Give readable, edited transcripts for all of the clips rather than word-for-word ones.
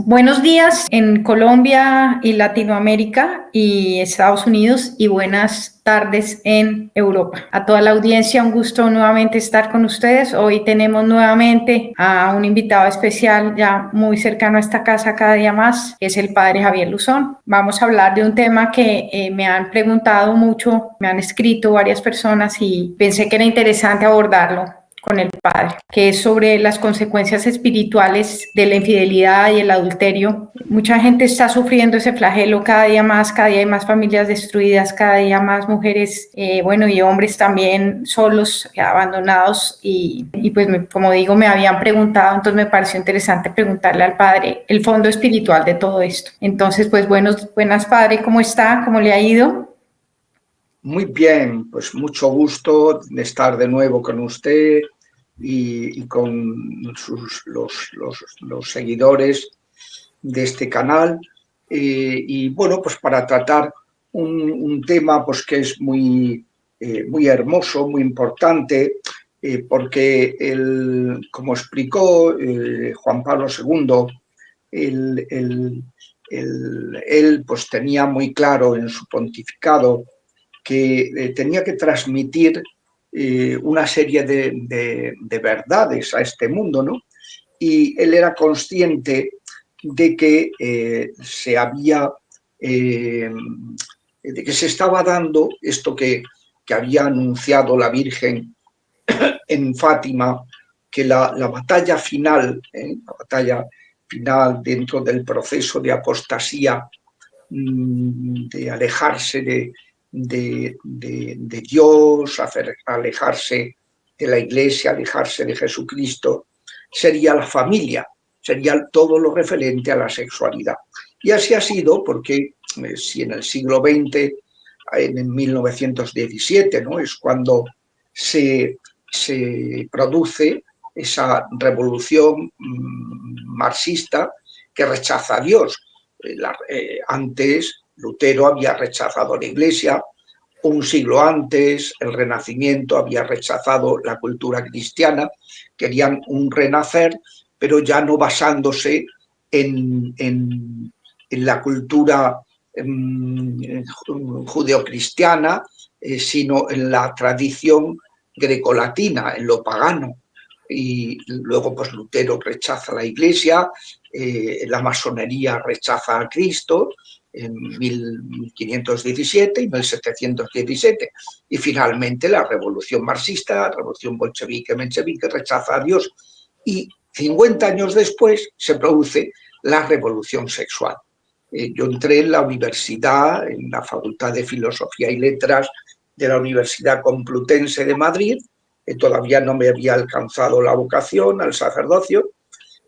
Buenos días en Colombia y Latinoamérica y Estados Unidos y buenas tardes en Europa. A toda la audiencia, un gusto nuevamente estar con ustedes. Hoy tenemos nuevamente a un invitado especial ya muy cercano a esta casa cada día más, que es el padre Javier Luzón. Vamos a hablar de un tema que me han preguntado mucho, me han escrito varias personas y pensé que era interesante abordarlo con el padre, que es sobre las consecuencias espirituales de la infidelidad y el adulterio. Mucha gente está sufriendo ese flagelo cada día hay más familias destruidas, cada día más mujeres, y hombres también solos, abandonados y pues como digo, me habían preguntado, entonces me pareció interesante preguntarle al padre el fondo espiritual de todo esto. Entonces, pues buenas padre, ¿cómo está? ¿Cómo le ha ido? Muy bien, pues mucho gusto de estar de nuevo con usted y con los seguidores de este canal. Y bueno, pues para tratar un tema pues que es muy hermoso, muy importante, porque como explicó Juan Pablo II, él pues tenía muy claro en su pontificado que tenía que transmitir una serie de verdades a este mundo, ¿no? Y él era consciente de que de que se estaba dando esto que había anunciado la Virgen en Fátima, que la batalla final, dentro del proceso de apostasía, de alejarse de Dios, alejarse de la Iglesia, alejarse de Jesucristo, sería la familia, sería todo lo referente a la sexualidad. Y así ha sido porque si en el siglo XX, en 1917, ¿no? Es cuando se produce esa revolución marxista que rechaza a Dios. Antes Lutero había rechazado la Iglesia, un siglo antes el Renacimiento había rechazado la cultura cristiana, querían un renacer, pero ya no basándose en la cultura judeocristiana, sino en la tradición grecolatina, en lo pagano. Y luego pues Lutero rechaza la Iglesia, la masonería rechaza a Cristo en 1517 y 1717, y finalmente la revolución marxista, la revolución bolchevique-menchevique rechaza a Dios, y 50 años después se produce la revolución sexual. Yo entré en la universidad, en la Facultad de Filosofía y Letras de la Universidad Complutense de Madrid, todavía no me había alcanzado la vocación al sacerdocio,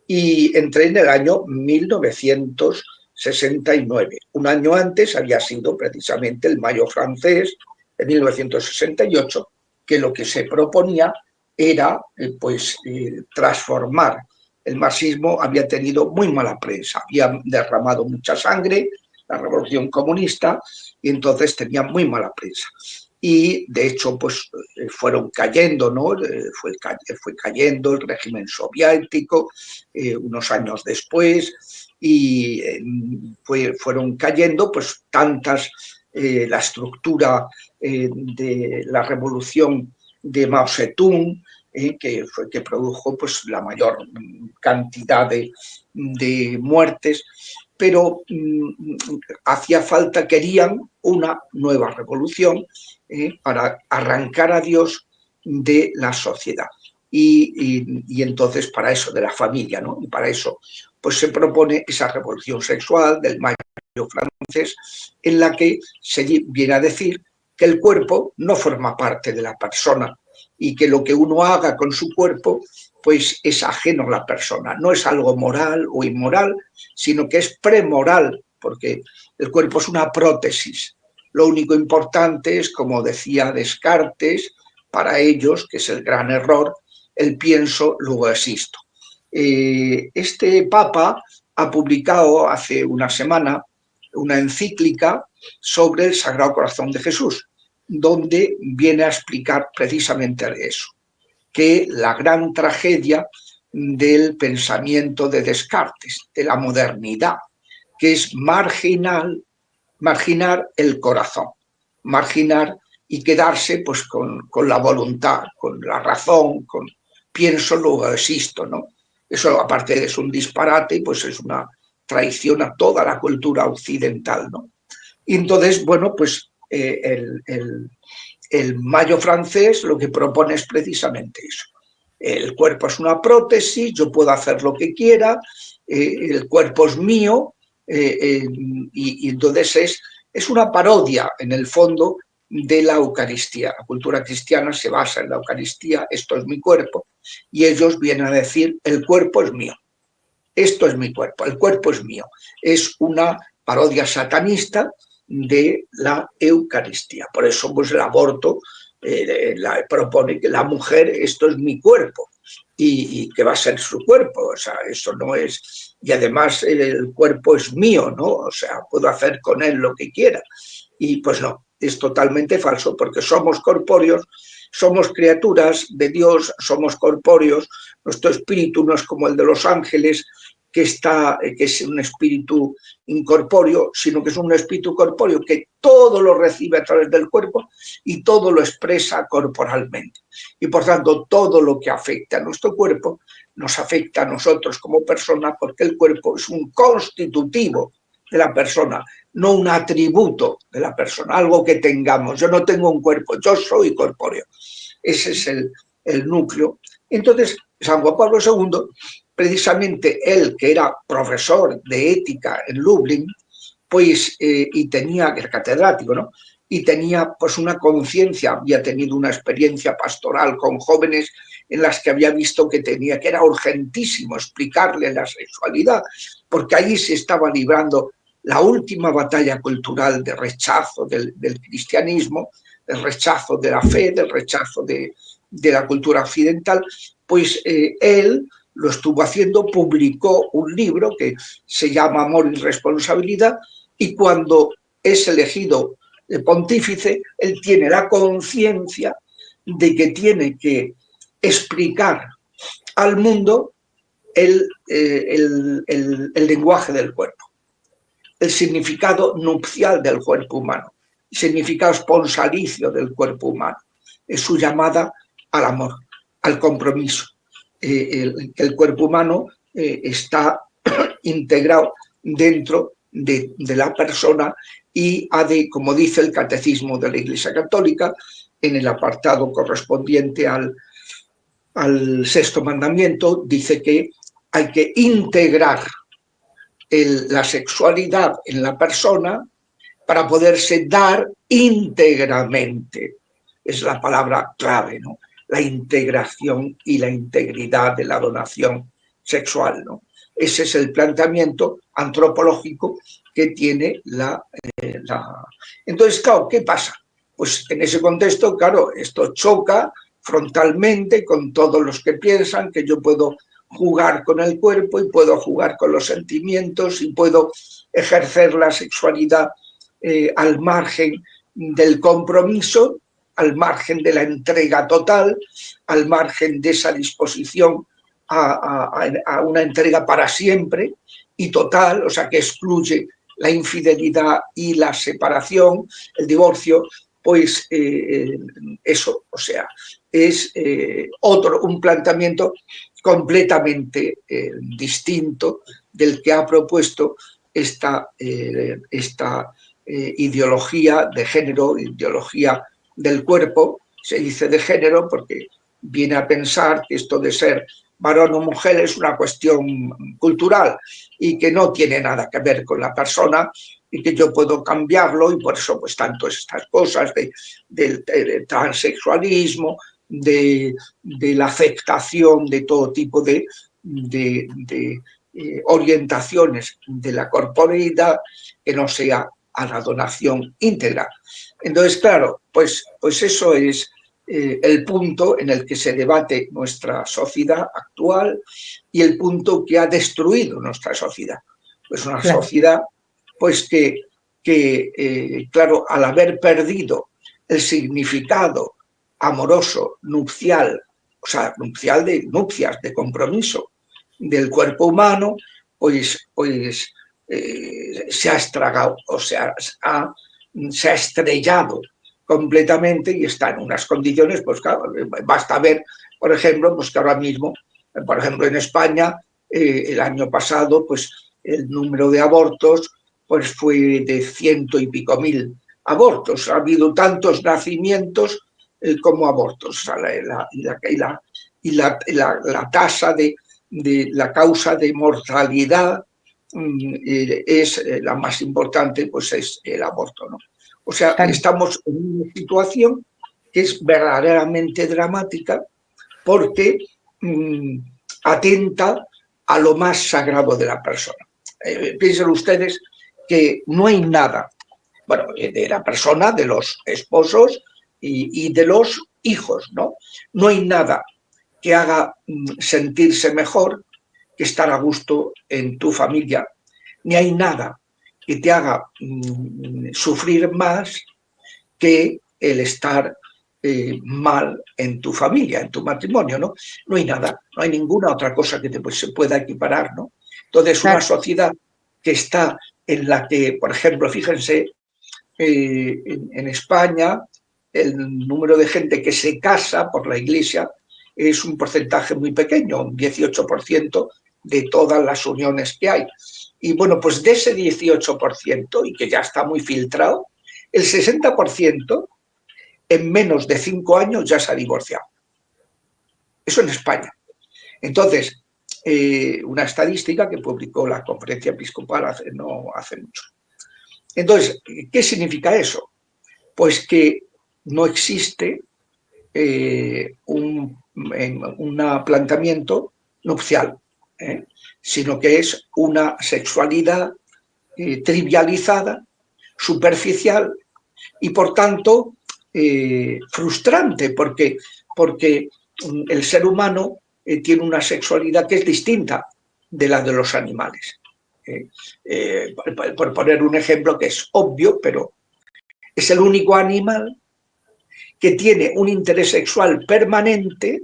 y entré en el año 1969. Un año antes había sido precisamente el Mayo francés de 1968, que lo que se proponía era transformar. El marxismo había tenido muy mala prensa, había derramado mucha sangre, la revolución comunista, y entonces tenía muy mala prensa. Y de hecho pues fueron cayendo, ¿no? Fue cayendo el régimen soviético unos años después, y fueron cayendo pues tantas, la estructura de la revolución de Mao Zedong, que produjo pues la mayor cantidad de muertes, pero hacía falta, querían una nueva revolución para arrancar a Dios de la sociedad. Y entonces para eso, de la familia, ¿no? Y para eso pues se propone esa revolución sexual del Mayo francés, en la que se viene a decir que el cuerpo no forma parte de la persona y que lo que uno haga con su cuerpo pues es ajeno a la persona, no es algo moral o inmoral, sino que es premoral, porque el cuerpo es una prótesis. Lo único importante es, como decía Descartes, para ellos, que es el gran error, el pienso, luego existo. Este Papa ha publicado hace una semana una encíclica sobre el Sagrado Corazón de Jesús, donde viene a explicar precisamente eso, que la gran tragedia del pensamiento de Descartes, de la modernidad, que es marginar el corazón, marginar y quedarse pues con la voluntad, con la razón, con pienso, luego existo, ¿no? Eso, aparte de es un disparate, pues es una traición a toda la cultura occidental, ¿no? Y entonces, bueno, pues el Mayo francés lo que propone es precisamente eso. El cuerpo es una prótesis, yo puedo hacer lo que quiera, el cuerpo es mío, y entonces es una parodia, en el fondo, de la Eucaristía. La cultura cristiana se basa en la Eucaristía, esto es mi cuerpo, y ellos vienen a decir, el cuerpo es mío, esto es mi cuerpo, el cuerpo es mío. Es una parodia satanista de la Eucaristía. Por eso, pues el aborto propone que la mujer, esto es mi cuerpo, y que va a ser su cuerpo, o sea, eso no es, y además el cuerpo es mío, ¿no? O sea, puedo hacer con él lo que quiera. Y pues no, es totalmente falso, porque somos corpóreos, somos criaturas de Dios, somos corpóreos, nuestro espíritu no es como el de los ángeles, que es un espíritu incorpóreo, sino que es un espíritu corpóreo que todo lo recibe a través del cuerpo y todo lo expresa corporalmente. Y por tanto, todo lo que afecta a nuestro cuerpo nos afecta a nosotros como persona, porque el cuerpo es un constitutivo de la persona, no un atributo de la persona, algo que tengamos. Yo no tengo un cuerpo, yo soy corpóreo. Ese es el núcleo. Entonces, San Juan Pablo II, precisamente él, que era profesor de ética en Lublin, pues, y tenía, era catedrático, ¿no? Y tenía pues una conciencia, había tenido una experiencia pastoral con jóvenes en las que había visto que era urgentísimo explicarle la sexualidad, porque ahí se estaba librando la última batalla cultural de rechazo del cristianismo, del rechazo de la fe, del rechazo de la cultura occidental. Pues él lo estuvo haciendo, publicó un libro que se llama Amor y Responsabilidad, y cuando es elegido pontífice, él tiene la conciencia de que tiene que explicar al mundo el lenguaje del cuerpo, el significado nupcial del cuerpo humano, el significado esponsalicio del cuerpo humano, es su llamada al amor, al compromiso. El cuerpo humano está integrado dentro de la persona y ha de, como dice el Catecismo de la Iglesia Católica, en el apartado correspondiente al sexto mandamiento, dice que hay que integrar la sexualidad en la persona para poderse dar íntegramente. Es la palabra clave, ¿no? La integración y la integridad de la donación sexual, ¿no? Ese es el planteamiento antropológico que tiene Entonces, claro, ¿qué pasa? Pues en ese contexto, claro, esto choca frontalmente con todos los que piensan que yo puedo jugar con el cuerpo y puedo jugar con los sentimientos y puedo ejercer la sexualidad al margen del compromiso, al margen de la entrega total, al margen de esa disposición a una entrega para siempre y total, o sea, que excluye la infidelidad y la separación, el divorcio, pues eso, o sea, es un planteamiento completamente distinto del que ha propuesto esta ideología de género, ideología del cuerpo. Se dice de género porque viene a pensar que esto de ser varón o mujer es una cuestión cultural y que no tiene nada que ver con la persona y que yo puedo cambiarlo, y por eso pues tanto estas cosas del transexualismo, de la aceptación de todo tipo de orientaciones de la corporeidad que no sea a la donación íntegra. Entonces, claro, pues eso es el punto en el que se debate nuestra sociedad actual y el punto que ha destruido nuestra sociedad. Pues una sociedad pues que claro, al haber perdido el significado amoroso, nupcial, sea, nupcial de nupcias, de compromiso del cuerpo humano, pues se ha estragado, o sea, se ha estrellado completamente y está en unas condiciones, pues claro, basta ver, por ejemplo, pues que ahora mismo, por ejemplo, en España, el año pasado, pues el número de abortos pues fue de 100 y pico mil abortos. Ha habido tantos nacimientos como abortos. O sea, la tasa de la causa de mortalidad es la más importante, pues es el aborto, ¿no? O sea, estamos en una situación que es verdaderamente dramática porque atenta a lo más sagrado de la persona. Piensen ustedes que no hay nada, bueno, de la persona, de los esposos y de los hijos, ¿no? No hay nada que haga sentirse mejor que estar a gusto en tu familia, ni hay nada que te haga sufrir más que el estar mal en tu familia, en tu matrimonio, ¿no? No hay nada, no hay ninguna otra cosa que se pueda equiparar, ¿no? Entonces, una sociedad que está en la que, por ejemplo, fíjense, en España, el número de gente que se casa por la Iglesia es un porcentaje muy pequeño, un 18% de todas las uniones que hay. Y bueno, pues de ese 18%, y que ya está muy filtrado, el 60% en menos de 5 años ya se ha divorciado. Eso en España. Entonces, una estadística que publicó la Conferencia Episcopal no hace mucho. Entonces, ¿qué significa eso? Pues que no existe un planteamiento nupcial, sino que es una sexualidad trivializada, superficial y, por tanto, frustrante, porque el ser humano tiene una sexualidad que es distinta de la de los animales. Por poner un ejemplo que es obvio, pero es el único animal que tiene un interés sexual permanente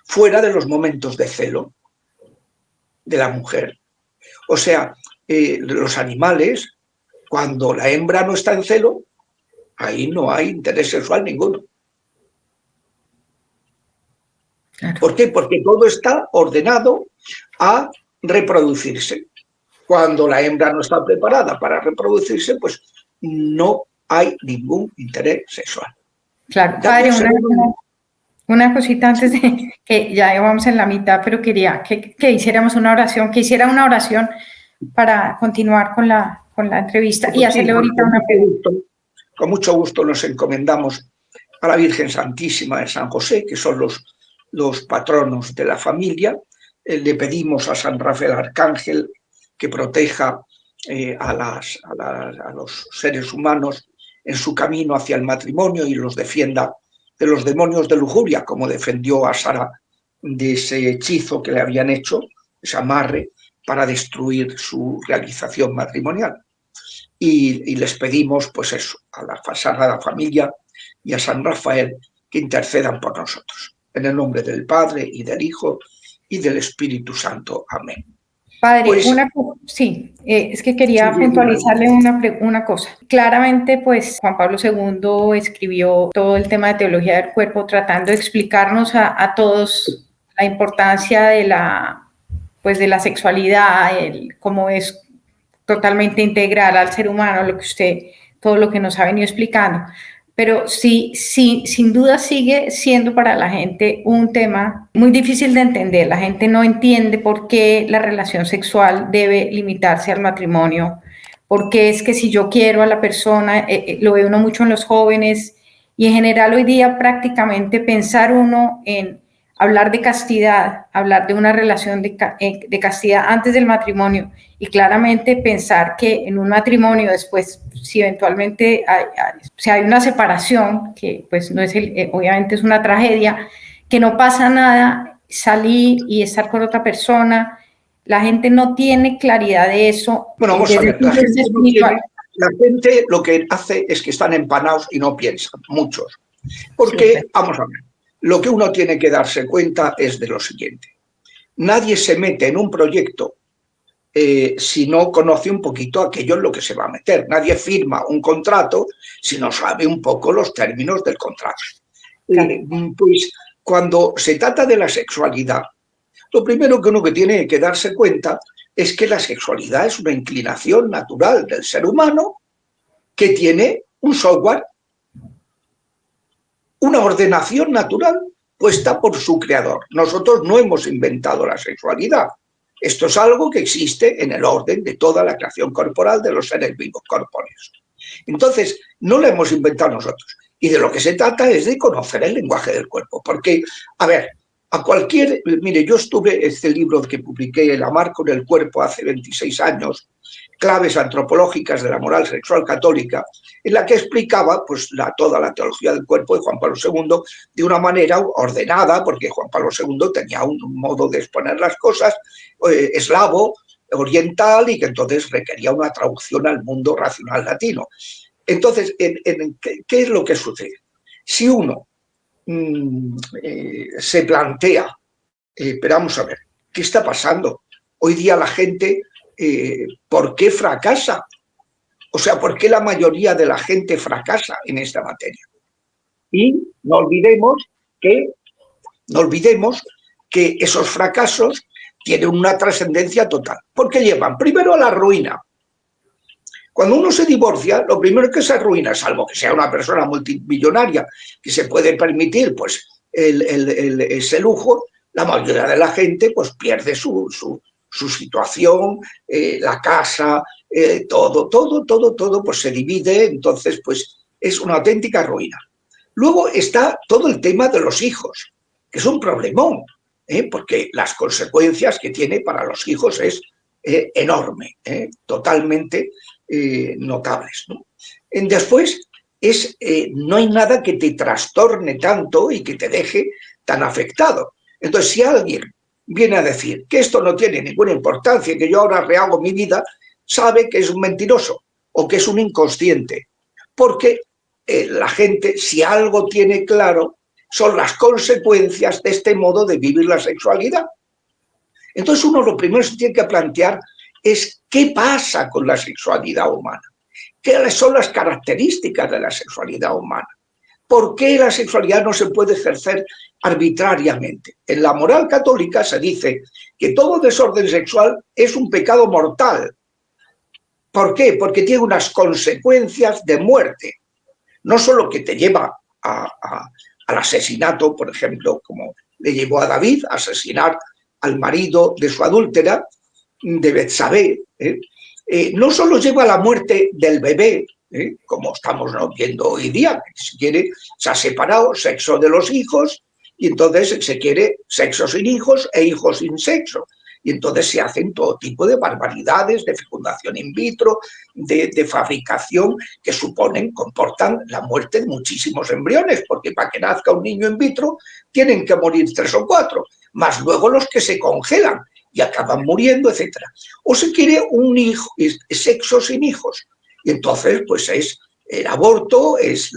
fuera de los momentos de celo de la mujer. O sea, los animales, cuando la hembra no está en celo, ahí no hay interés sexual ninguno. Claro. ¿Por qué? Porque todo está ordenado a reproducirse. Cuando la hembra no está preparada para reproducirse, pues no hay ningún interés sexual. Claro, padre, una cosita antes de que ya vamos en la mitad, pero quería que hiciéramos una oración, que hiciera una oración para continuar con la entrevista y hacerle ahorita una pregunta. Con mucho gusto nos encomendamos a la Virgen Santísima de San José, que son los patronos de la familia. Le pedimos a San Rafael Arcángel que proteja a los seres humanos en su camino hacia el matrimonio y los defienda de los demonios de lujuria, como defendió a Sara de ese hechizo que le habían hecho, ese amarre, para destruir su realización matrimonial. Y les pedimos, pues eso, a la Sagrada Familia y a San Rafael que intercedan por nosotros. En el nombre del Padre y del Hijo y del Espíritu Santo. Amén. Padre, pues, es que quería puntualizarle una cosa. Claramente, pues, Juan Pablo II escribió todo el tema de teología del cuerpo tratando de explicarnos a todos la importancia de la sexualidad, cómo es totalmente integral al ser humano, todo lo que nos ha venido explicando. Pero sí, sin duda sigue siendo para la gente un tema muy difícil de entender. La gente no entiende por qué la relación sexual debe limitarse al matrimonio, porque es que si yo quiero a la persona, lo ve uno mucho en los jóvenes y en general hoy día prácticamente pensar uno en hablar de castidad, hablar de una relación de castidad antes del matrimonio y claramente pensar que en un matrimonio después, si eventualmente hay una separación, que pues no es obviamente es una tragedia, que no pasa nada, salir y estar con otra persona, la gente no tiene claridad de eso. Bueno, vamos a ver, la gente lo que hace es que están empanados y no piensan, muchos. Porque, vamos a ver, lo que uno tiene que darse cuenta es de lo siguiente. Nadie se mete en un proyecto si no conoce un poquito aquello en lo que se va a meter. Nadie firma un contrato si no sabe un poco los términos del contrato. Pues cuando se trata de la sexualidad, lo primero que uno que tiene que darse cuenta es que la sexualidad es una inclinación natural del ser humano que tiene un software, una ordenación natural puesta por su creador. Nosotros no hemos inventado la sexualidad. Esto es algo que existe en el orden de toda la creación corporal de los seres vivos corpóreos. Entonces, no lo hemos inventado nosotros. Y de lo que se trata es de conocer el lenguaje del cuerpo. Porque, a ver, a cualquier... Mire, yo estuve, este libro que publiqué, El amar con el cuerpo, hace 26 años, claves antropológicas de la moral sexual católica, en la que explicaba pues, toda la teología del cuerpo de Juan Pablo II de una manera ordenada, porque Juan Pablo II tenía un modo de exponer las cosas eslavo, oriental, y que entonces requería una traducción al mundo racional latino. Entonces, ¿qué es lo que sucede? Si uno se plantea, pero vamos a ver, ¿qué está pasando? Hoy día la gente, ¿por qué fracasa? O sea, ¿por qué la mayoría de la gente fracasa en esta materia? Y no olvidemos que esos fracasos tienen una trascendencia total, porque llevan primero a la ruina. Cuando uno se divorcia, lo primero que se arruina, salvo que sea una persona multimillonaria que se puede permitir pues, ese lujo, la mayoría de la gente pues, pierde su situación, la casa, todo pues, se divide, entonces pues, es una auténtica ruina. Luego está todo el tema de los hijos, que es un problemón, porque las consecuencias que tiene para los hijos es enorme, totalmente notables, ¿no? Después, no hay nada que te trastorne tanto y que te deje tan afectado. Entonces, si alguien viene a decir que esto no tiene ninguna importancia, que yo ahora rehago mi vida, sabe que es un mentiroso o que es un inconsciente, porque la gente, si algo tiene claro, son las consecuencias de este modo de vivir la sexualidad. Entonces uno lo primero que se tiene que plantear es qué pasa con la sexualidad humana, qué son las características de la sexualidad humana, por qué la sexualidad no se puede ejercer arbitrariamente. En la moral católica se dice que todo desorden sexual es un pecado mortal. ¿Por qué? Porque tiene unas consecuencias de muerte. No solo que te lleva al asesinato, por ejemplo, como le llevó a David a asesinar al marido de su adúltera, de Betsabé, no solo lleva a la muerte del bebé, como estamos viendo hoy día, que se quiere, se ha separado sexo de los hijos y entonces se quiere sexo sin hijos e hijos sin sexo. Y entonces se hacen todo tipo de barbaridades, de fecundación in vitro, de fabricación que comportan la muerte de muchísimos embriones, porque para que nazca un niño in vitro tienen que morir 3 o 4, más luego los que se congelan y acaban muriendo, etc. O se quiere un hijo, sexo sin hijos, y entonces pues es el aborto, es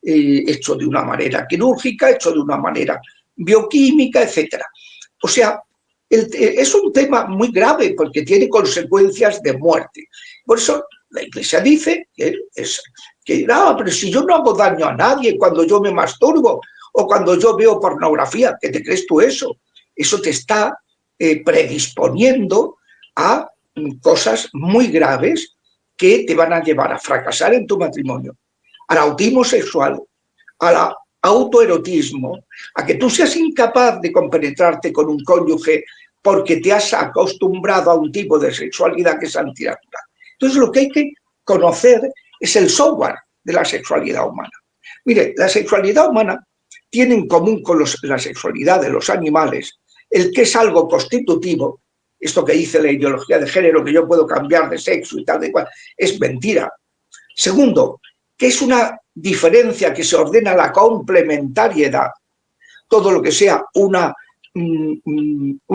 hecho de una manera quirúrgica, hecho de una manera bioquímica, etc. O sea, es un tema muy grave porque tiene consecuencias de muerte. Por eso la Iglesia dice pero si yo no hago daño a nadie cuando yo me masturbo o cuando yo veo pornografía, ¿qué te crees tú eso? Eso te está predisponiendo a cosas muy graves que te van a llevar a fracasar en tu matrimonio, al autismo sexual, al autoerotismo, a que tú seas incapaz de compenetrarte con un cónyuge porque te has acostumbrado a un tipo de sexualidad que es antinatural. Entonces lo que hay que conocer es el software de la sexualidad humana. Mire, la sexualidad humana tiene en común con la sexualidad de los animales el que es algo constitutivo. Esto que dice la ideología de género, que yo puedo cambiar de sexo y tal, de cual, es mentira. Segundo, que es una diferencia que se ordena la complementariedad. Todo lo que sea un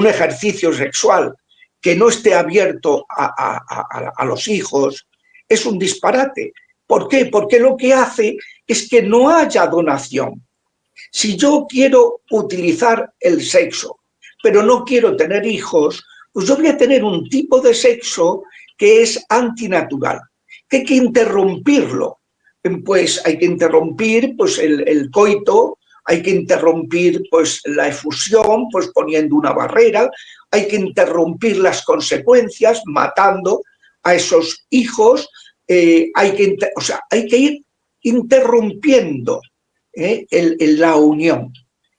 ejercicio sexual que no esté abierto a los hijos es un disparate. ¿Por qué? Porque lo que hace es que no haya donación. Si yo quiero utilizar el sexo, pero no quiero tener hijos, pues yo voy a tener un tipo de sexo que es antinatural, que hay que interrumpirlo. Pues hay que interrumpir pues, el coito, hay que interrumpir pues, la efusión, pues poniendo una barrera, hay que interrumpir las consecuencias, matando a esos hijos, hay que ir interrumpiendo la unión.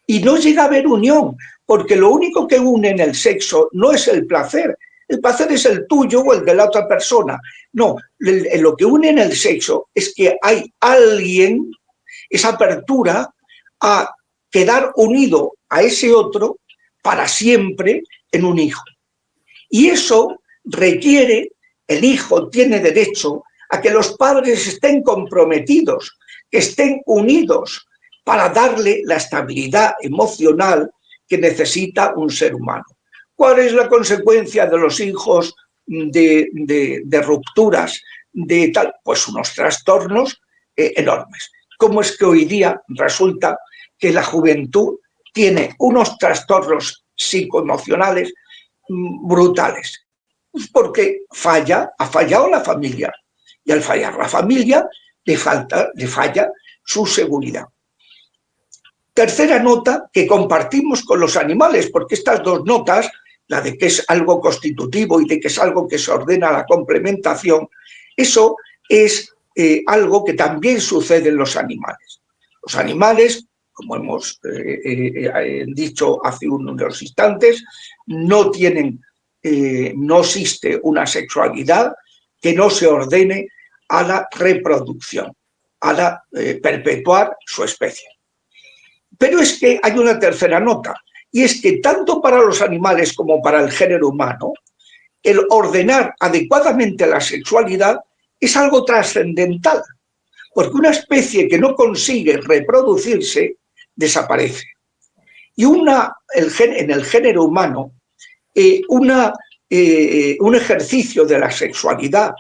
Y no llega a haber unión, porque lo único que une en el sexo no es el placer es el tuyo o el de la otra persona. No, lo que une en el sexo es que hay alguien, esa apertura a quedar unido a ese otro para siempre en un hijo. Y eso requiere, el hijo tiene derecho a que los padres estén comprometidos, que estén unidos para darle la estabilidad emocional que necesita un ser humano. ¿Cuál es la consecuencia de los hijos de rupturas, de tal? Pues unos trastornos enormes. ¿Cómo es que hoy día resulta que la juventud tiene unos trastornos psicoemocionales brutales? Pues porque ha fallado la familia. Y al fallar la familia, le falla su seguridad. Tercera nota que compartimos con los animales, porque estas dos notas, la de que es algo constitutivo y de que es algo que se ordena la complementación, eso es algo que también sucede en los animales. Los animales, como hemos dicho hace unos instantes, no existe una sexualidad que no se ordene a la reproducción, a perpetuar su especie. Pero es que hay una tercera nota, y es que tanto para los animales como para el género humano, el ordenar adecuadamente la sexualidad es algo trascendental, porque una especie que no consigue reproducirse desaparece. Y en el género humano, un ejercicio de la sexualidad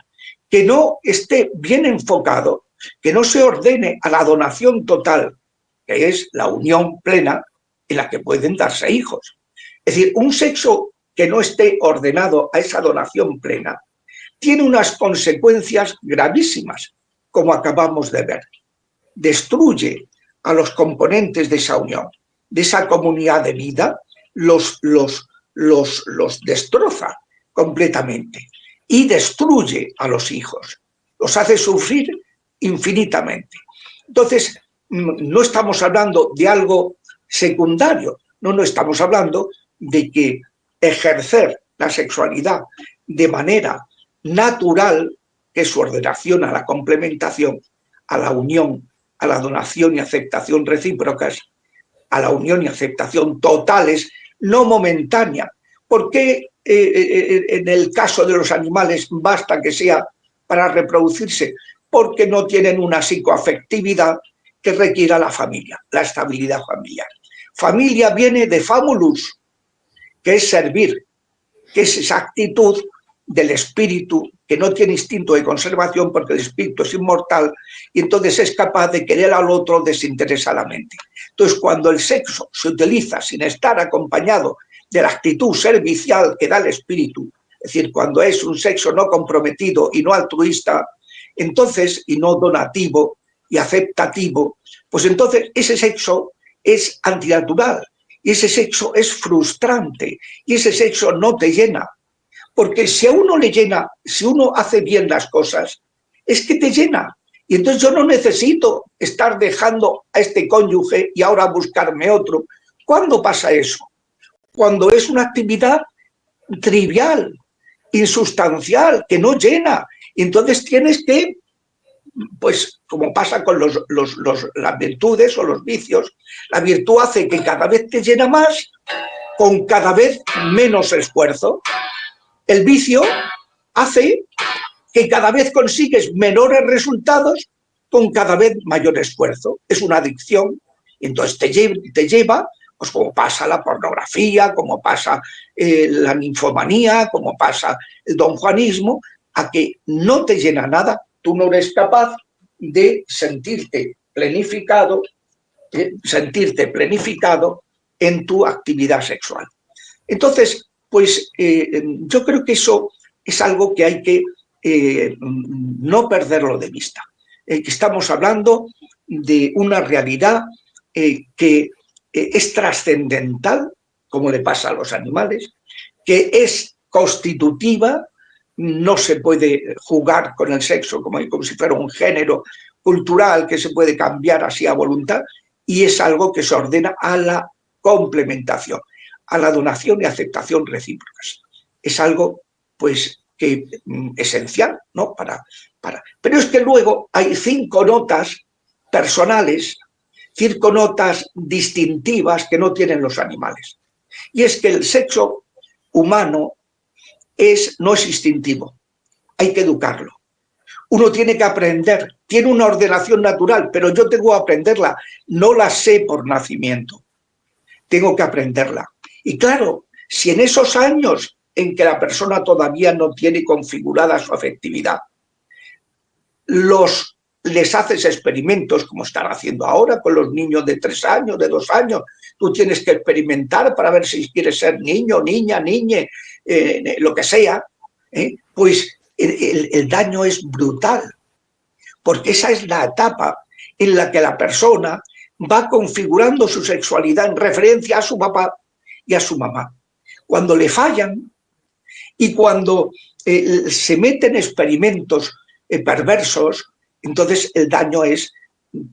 que no esté bien enfocado, que no se ordene a la donación total, que es la unión plena en la que pueden darse hijos. Es decir, un sexo que no esté ordenado a esa donación plena tiene unas consecuencias gravísimas, como acabamos de ver. Destruye a los componentes de esa unión, de esa comunidad de vida, los destroza completamente y destruye a los hijos, los hace sufrir infinitamente. Entonces, no estamos hablando de algo secundario, no estamos hablando de que ejercer la sexualidad de manera natural, que es su ordenación a la complementación, a la unión, a la donación y aceptación recíprocas, a la unión y aceptación totales, no momentánea. ¿Por qué en el caso de los animales basta que sea para reproducirse? Porque no tienen una psicoafectividad que requiera la familia, la estabilidad familiar. Familia viene de famulus, que es servir, que es esa actitud del espíritu que no tiene instinto de conservación porque el espíritu es inmortal y entonces es capaz de querer al otro desinteresadamente. Entonces, cuando el sexo se utiliza sin estar acompañado de la actitud servicial que da el espíritu, es decir, cuando es un sexo no comprometido y no altruista, entonces, y no donativo y aceptativo, pues entonces ese sexo es antinatural y ese sexo es frustrante y ese sexo no te llena. Porque si a uno le llena, si uno hace bien las cosas, es que te llena. Y entonces yo no necesito estar dejando a este cónyuge y ahora buscarme otro. ¿Cuándo pasa eso? Cuando es una actividad trivial, insustancial, que no llena. Y entonces tienes que, pues como pasa con las virtudes o los vicios, la virtud hace que cada vez te llena más con cada vez menos esfuerzo. El vicio hace que cada vez consigues menores resultados con cada vez mayor esfuerzo. Es una adicción. Entonces te lleva, pues como pasa la pornografía, como pasa la ninfomanía, como pasa el donjuanismo, a que no te llena nada. Tú no eres capaz de sentirte planificado sentirte planificado en tu actividad sexual. Entonces, pues yo creo que eso es algo que hay que no perderlo de vista. Estamos hablando de una realidad que es trascendental, como le pasa a los animales, que es constitutiva, no se puede jugar con el sexo como si fuera un género cultural que se puede cambiar así a voluntad, y es algo que se ordena a la complementación, a la donación y aceptación recíprocas. Es algo, pues, que esencial, ¿no? Pero es que luego hay 5 notas personales, 5 notas distintivas que no tienen los animales. Y es que el sexo humano no es instintivo, hay que educarlo. Uno tiene que aprender, tiene una ordenación natural, pero yo tengo que aprenderla, no la sé por nacimiento, tengo que aprenderla. Y claro, si en esos años en que la persona todavía no tiene configurada su afectividad, les haces experimentos, como están haciendo ahora con los niños de 3 años, de 2 años, tú tienes que experimentar para ver si quieres ser niño, niña, niñe, lo que sea, pues el daño es brutal, porque esa es la etapa en la que la persona va configurando su sexualidad en referencia a su papá y a su mamá. Cuando le fallan y cuando se meten experimentos perversos, entonces el daño es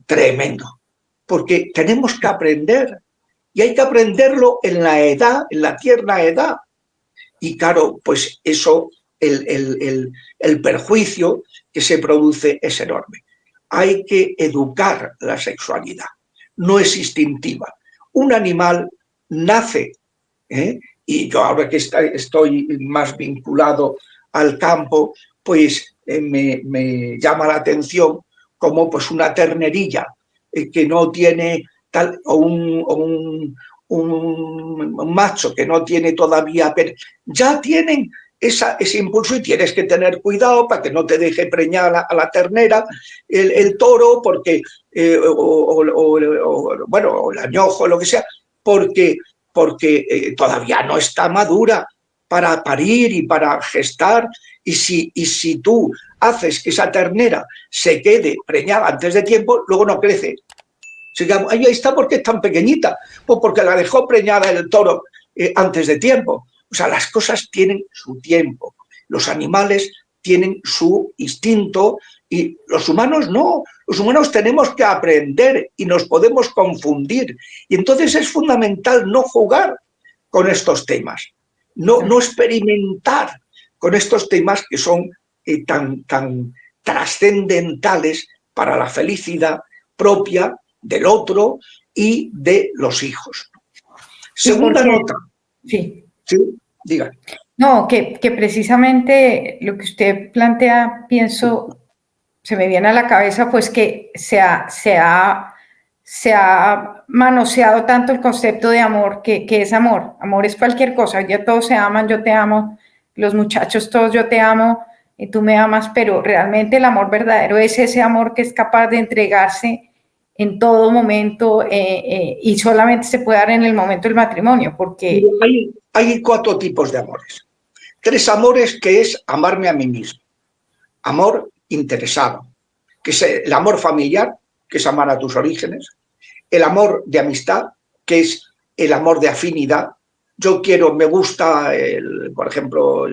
tremendo, porque tenemos que aprender, y hay que aprenderlo en la edad, en la tierna edad. Y claro, pues eso, el perjuicio que se produce es enorme. Hay que educar la sexualidad, no es instintiva. Un animal nace, y yo ahora que estoy más vinculado al campo, pues me llama la atención como pues una ternerilla que no tiene tal, o un macho que no tiene todavía, ya tienen ese impulso, y tienes que tener cuidado para que no te deje preñar a la ternera el toro, porque bueno, el añojo, lo que sea, porque todavía no está madura para parir y para gestar, y si tú haces que esa ternera se quede preñada antes de tiempo, luego no crece. Ahí está, porque es tan pequeñita, pues porque la dejó preñada el toro antes de tiempo. O sea, las cosas tienen su tiempo, los animales tienen su instinto y los humanos no. Los humanos tenemos que aprender y nos podemos confundir. Y entonces es fundamental no jugar con estos temas, no experimentar con estos temas que son tan trascendentales para la felicidad propia del otro y de los hijos. Segunda nota. Sí. Sí, diga. No, que precisamente lo que usted plantea, pienso, se me viene a la cabeza, pues que se ha manoseado tanto el concepto de amor, que es amor. Amor es cualquier cosa. Hoy ya todos se aman, yo te amo, los muchachos todos yo te amo, y tú me amas, pero realmente el amor verdadero es ese amor que es capaz de entregarse en todo momento, y solamente se puede dar en el momento del matrimonio, porque... Hay 4 tipos de amores. 3 amores, que es amarme a mí mismo. Amor interesado, que es el amor familiar, que es amar a tus orígenes. El amor de amistad, que es el amor de afinidad. Yo me gusta, por ejemplo,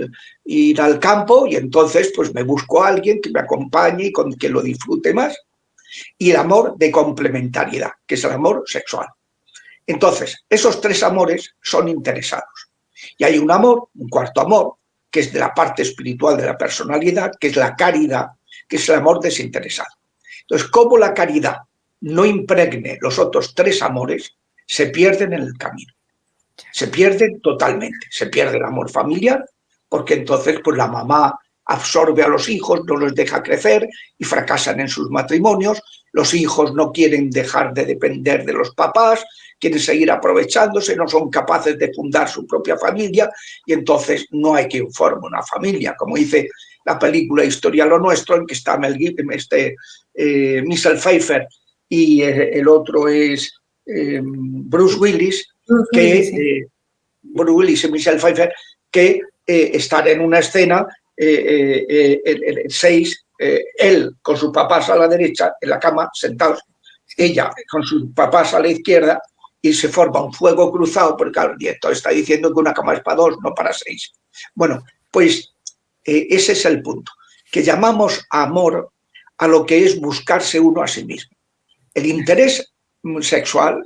ir al campo, y entonces pues me busco a alguien que me acompañe y con quien lo disfrute más. Y el amor de complementariedad, que es el amor sexual. Entonces, esos 3 amores son interesados. Y hay un amor, un cuarto amor, que es de la parte espiritual de la personalidad, que es la caridad, que es el amor desinteresado. Entonces, como la caridad no impregne los otros 3 amores, se pierden en el camino. Se pierden totalmente. Se pierde el amor familiar, porque entonces pues la mamá absorbe a los hijos, no los deja crecer y fracasan en sus matrimonios. Los hijos no quieren dejar de depender de los papás, quieren seguir aprovechándose, no son capaces de fundar su propia familia, y entonces no hay quien forme una familia, como dice la película Historia lo nuestro, en que está Michelle Pfeiffer y el otro es Bruce Willis, Bruce Willis y Michelle Pfeiffer, que están en una escena, el 6, él con sus papás a la derecha, en la cama, sentados, ella con sus papás a la izquierda, y se forma un fuego cruzado, porque claro, el director está diciendo que una cama es para 2, no para 6. Bueno, pues ese es el punto, que llamamos amor a lo que es buscarse uno a sí mismo. El interés sexual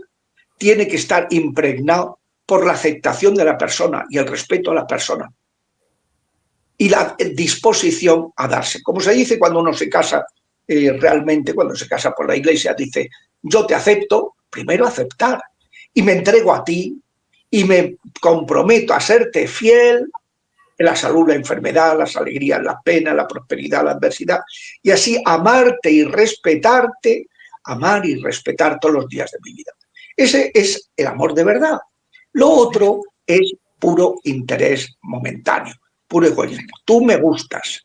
tiene que estar impregnado por la aceptación de la persona y el respeto a la persona y la disposición a darse. Como se dice cuando uno se casa, realmente cuando se casa por la iglesia, dice, yo te acepto, primero aceptar, y me entrego a ti, y me comprometo a serte fiel en la salud, la enfermedad, las alegrías, la pena, la prosperidad, la adversidad, y así amarte y respetarte, amar y respetar todos los días de mi vida. Ese es el amor de verdad. Lo otro es puro interés momentáneo, puro egoísmo. Tú me gustas.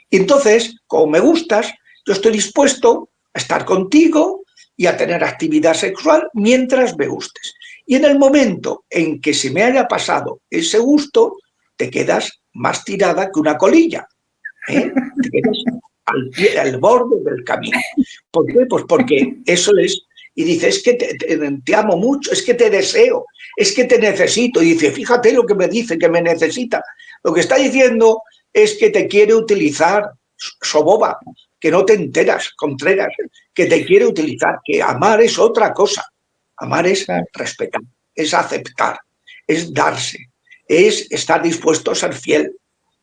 Y entonces, como me gustas, yo estoy dispuesto a estar contigo y a tener actividad sexual mientras me gustes. Y en el momento en que se me haya pasado ese gusto, te quedas más tirada que una colilla. Te quedas al borde del camino. ¿Por qué? Pues porque eso es... Y dice, es que te amo mucho, es que te deseo, es que te necesito. Y dice, fíjate lo que me dice, que me necesita. Lo que está diciendo es que te quiere utilizar, soboba, que no te enteras, Contreras, que te quiere utilizar, que amar es otra cosa. Amar es respetar, es aceptar, es darse, es estar dispuesto a ser fiel,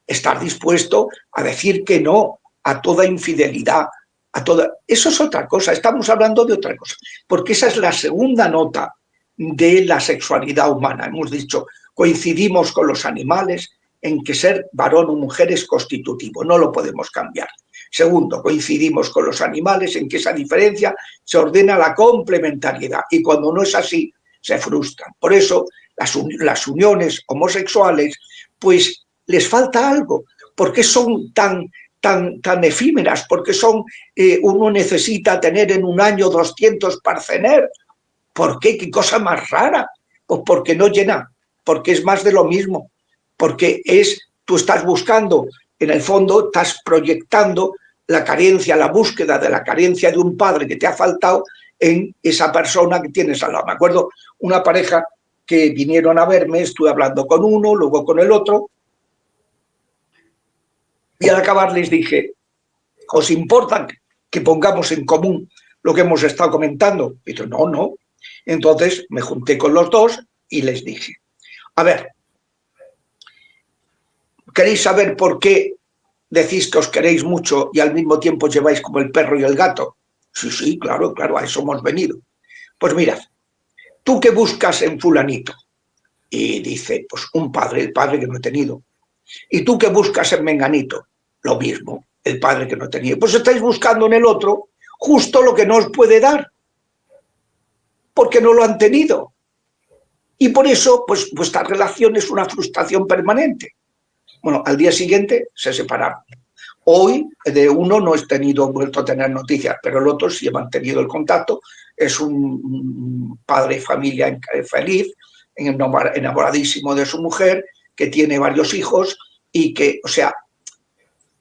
estar dispuesto a decir que no a toda infidelidad, a toda... Eso es otra cosa, estamos hablando de otra cosa, porque esa es la segunda nota de la sexualidad humana. Hemos dicho, coincidimos con los animales en que ser varón o mujer es constitutivo, no lo podemos cambiar. Segundo, coincidimos con los animales en que esa diferencia se ordena la complementariedad y cuando no es así, se frustran. Por eso, las uniones homosexuales, pues les falta algo, porque son tan efímeras, porque son, uno necesita tener en un año 200 parcener. ¿Por qué? ¿Qué cosa más rara? Pues porque no llena, porque es más de lo mismo, porque tú estás buscando, en el fondo, estás proyectando la carencia, la búsqueda de la carencia de un padre que te ha faltado en esa persona que tienes al lado. Me acuerdo una pareja que vinieron a verme, estuve hablando con uno, luego con el otro, y al acabar les dije, ¿os importa que pongamos en común lo que hemos estado comentando? Y dice, no, no. Entonces me junté con los dos y les dije, a ver, ¿queréis saber por qué decís que os queréis mucho y al mismo tiempo lleváis como el perro y el gato? Sí, sí, claro, claro, a eso hemos venido. Pues mirad, ¿tú qué buscas en fulanito? Y dice, pues un padre, el padre que no he tenido. ¿Y tú qué buscas en menganito? Lo mismo, el padre que no he tenido. Pues estáis buscando en el otro justo lo que no os puede dar, porque no lo han tenido. Y por eso, pues vuestra relación es una frustración permanente. Bueno, al día siguiente se separaron. Hoy de uno no he vuelto a tener noticias, pero el otro sí he mantenido el contacto. Es un padre y familia feliz, enamoradísimo de su mujer, que tiene varios hijos y que, o sea,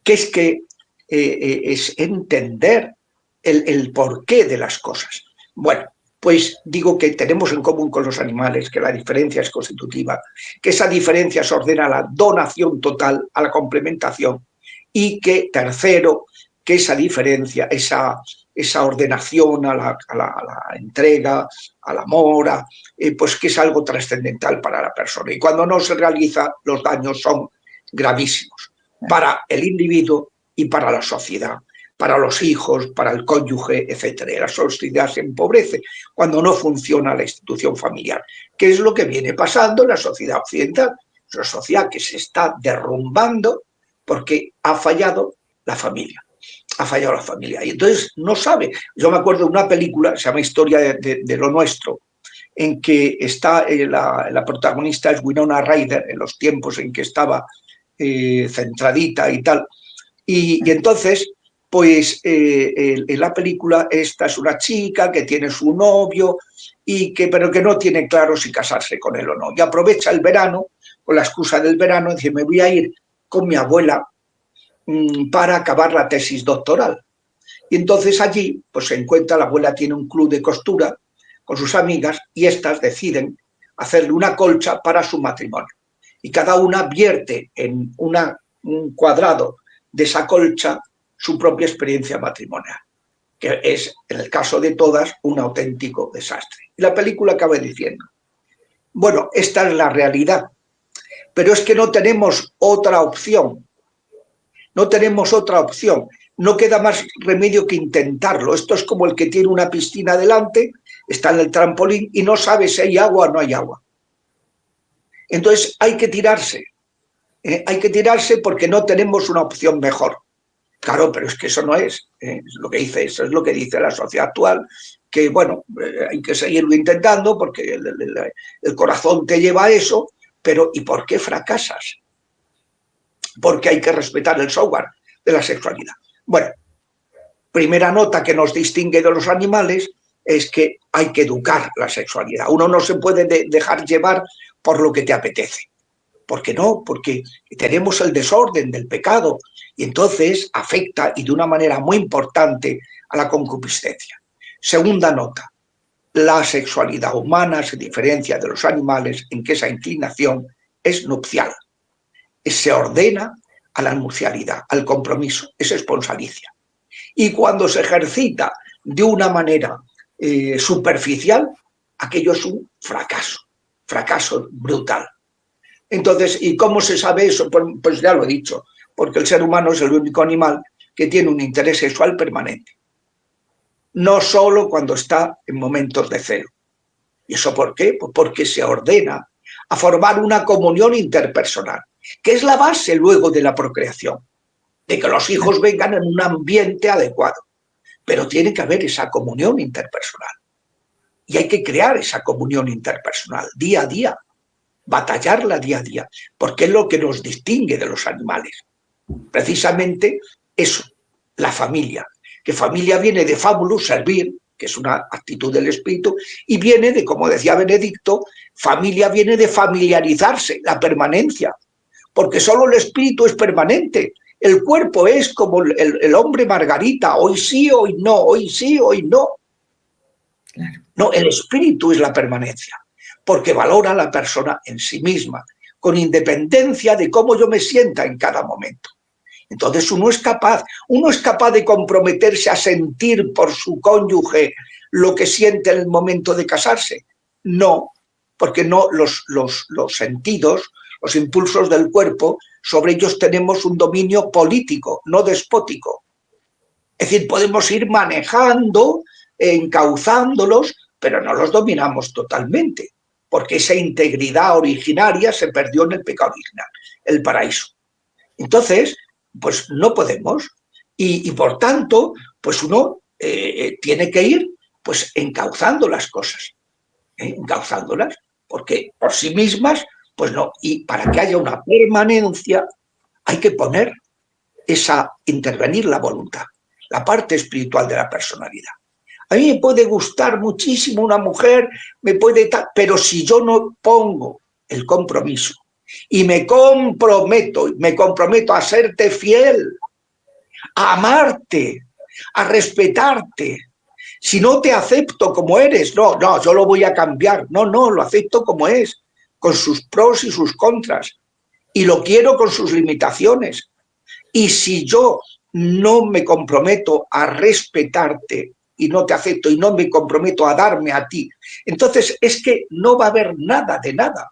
que es entender el porqué de las cosas. Bueno, pues digo que tenemos en común con los animales que la diferencia es constitutiva, que esa diferencia se ordena a la donación total, a la complementación, y que, tercero, que esa diferencia, esa ordenación a la entrega, al amor, pues que es algo trascendental para la persona. Y cuando no se realiza, los daños son gravísimos para el individuo y para la sociedad, para los hijos, para el cónyuge, etc. La sociedad se empobrece cuando no funciona la institución familiar, que es lo que viene pasando en la sociedad occidental. Es una sociedad que se está derrumbando porque ha fallado la familia. Ha fallado la familia. Y entonces no sabe. Yo me acuerdo de una película, se llama Historia de lo Nuestro, en que está la protagonista es Winona Ryder, en los tiempos en que estaba centradita y tal. Y entonces pues en la película esta es una chica que tiene su novio, pero que no tiene claro si casarse con él o no. Y aprovecha el verano, con la excusa del verano, y dice, me voy a ir con mi abuela para acabar la tesis doctoral. Y entonces allí pues se encuentra, la abuela tiene un club de costura con sus amigas y estas deciden hacerle una colcha para su matrimonio. Y cada una vierte en un cuadrado de esa colcha su propia experiencia matrimonial, que es, en el caso de todas, un auténtico desastre. Y la película acaba diciendo, bueno, esta es la realidad, pero es que no tenemos otra opción. No tenemos otra opción. No queda más remedio que intentarlo. Esto es como el que tiene una piscina delante, está en el trampolín y no sabe si hay agua o no hay agua. Entonces hay que tirarse. Hay que tirarse porque no tenemos una opción mejor. Claro, pero es que eso no es lo que dice, eso es lo que dice la sociedad actual, que bueno, hay que seguirlo intentando porque el corazón te lleva a eso, pero ¿y por qué fracasas? Porque hay que respetar el software de la sexualidad. Bueno, primera nota que nos distingue de los animales es que hay que educar la sexualidad. Uno no se puede dejar llevar por lo que te apetece. ¿Por qué no? Porque tenemos el desorden del pecado y entonces afecta y de una manera muy importante a la concupiscencia. Segunda nota, la sexualidad humana se diferencia de los animales en que esa inclinación es nupcial. Se ordena a la nupcialidad, al compromiso, es esponsalicia. Y cuando se ejercita de una manera superficial, aquello es un fracaso brutal. Entonces, ¿y cómo se sabe eso? Pues ya lo he dicho, porque el ser humano es el único animal que tiene un interés sexual permanente. No solo cuando está en momentos de celo. ¿Y eso por qué? Pues porque se ordena a formar una comunión interpersonal, que es la base luego de la procreación, de que los hijos vengan en un ambiente adecuado. Pero tiene que haber esa comunión interpersonal. Y hay que crear esa comunión interpersonal día a día, batallarla día a día, porque es lo que nos distingue de los animales. Precisamente eso, la familia, que familia viene de famulus, servir, que es una actitud del espíritu, y viene de, como decía Benedicto, familia viene de familiarizarse, la permanencia, porque solo el espíritu es permanente. El cuerpo es como el hombre margarita, hoy sí, hoy no, hoy sí, hoy no. Claro. No, el espíritu es la permanencia, porque valora a la persona en sí misma, con independencia de cómo yo me sienta en cada momento. Entonces uno es capaz de comprometerse a sentir por su cónyuge lo que siente en el momento de casarse. No, porque no los sentidos, los impulsos del cuerpo, sobre ellos tenemos un dominio político, no despótico. Es decir, podemos ir manejando, encauzándolos, pero no los dominamos totalmente, porque esa integridad originaria se perdió en el pecado original, el paraíso. Entonces, pues no podemos, y por tanto, pues uno tiene que ir pues encauzando las cosas, encauzándolas, porque por sí mismas, pues no, y para que haya una permanencia hay que intervenir la voluntad, la parte espiritual de la personalidad. A mí me puede gustar muchísimo una mujer, pero si yo no pongo el compromiso y me comprometo a serte fiel, a amarte, a respetarte, si no te acepto como eres, no, yo lo voy a cambiar, no, lo acepto como es, con sus pros y sus contras, y lo quiero con sus limitaciones. Y si yo no me comprometo a respetarte y no te acepto y no me comprometo a darme a ti, entonces es que no va a haber nada de nada,